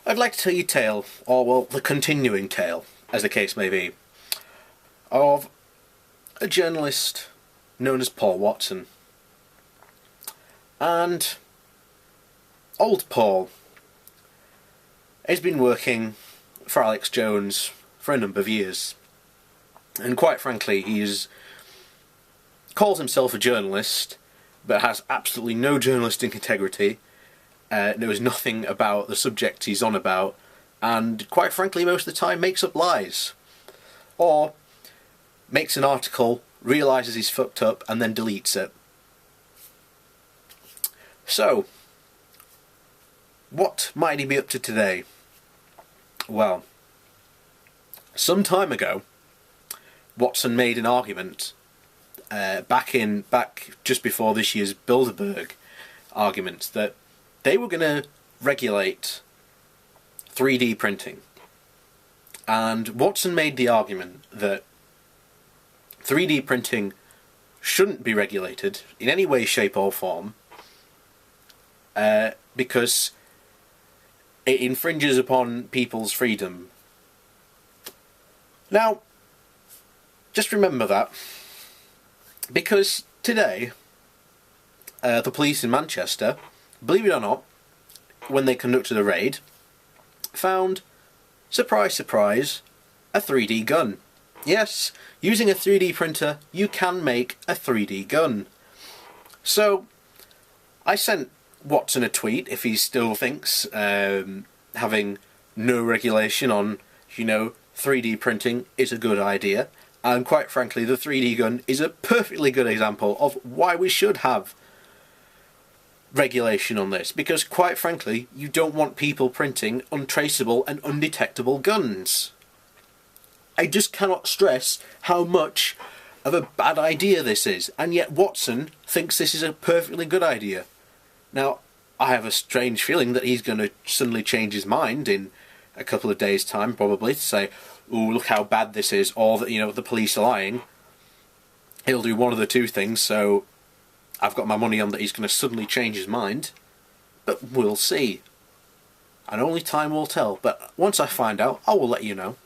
I'd like to tell you a tale, or well, the continuing tale, as the case may be, of a journalist known as Paul Watson. And old Paul has been working for Alex Jones for a number of years. And quite frankly, calls himself a journalist, but has absolutely no journalistic integrity, knows nothing about the subject he's on about, and quite frankly most of the time makes up lies. Or makes an article, realises he's fucked up, and then deletes it. So, what might he be up to today? Well, some time ago, Watson made an argument back just before this year's Bilderberg argument that they were going to regulate 3D printing. And Watson made the argument that 3D printing shouldn't be regulated in any way, shape or form because it infringes upon people's freedom. Now, just remember that, because today the police in Manchester, believe it or not, when they conducted a raid, found, surprise surprise, a 3D gun. Yes, using a 3D printer you can make a 3D gun. So I sent Watson a tweet if he still thinks having no regulation on 3D printing is a good idea. And quite frankly, the 3D gun is a perfectly good example of why we should have regulation on this. Because quite frankly, you don't want people printing untraceable and undetectable guns. I just cannot stress how much of a bad idea this is. And yet Watson thinks this is a perfectly good idea. Now, I have a strange feeling that he's going to suddenly change his mind in a couple of days' time, probably, to say, "Ooh, look how bad this is," or that, the police are lying. He'll do one of the two things, so I've got my money on that he's going to suddenly change his mind. But we'll see. And only time will tell. But once I find out, I will let you know.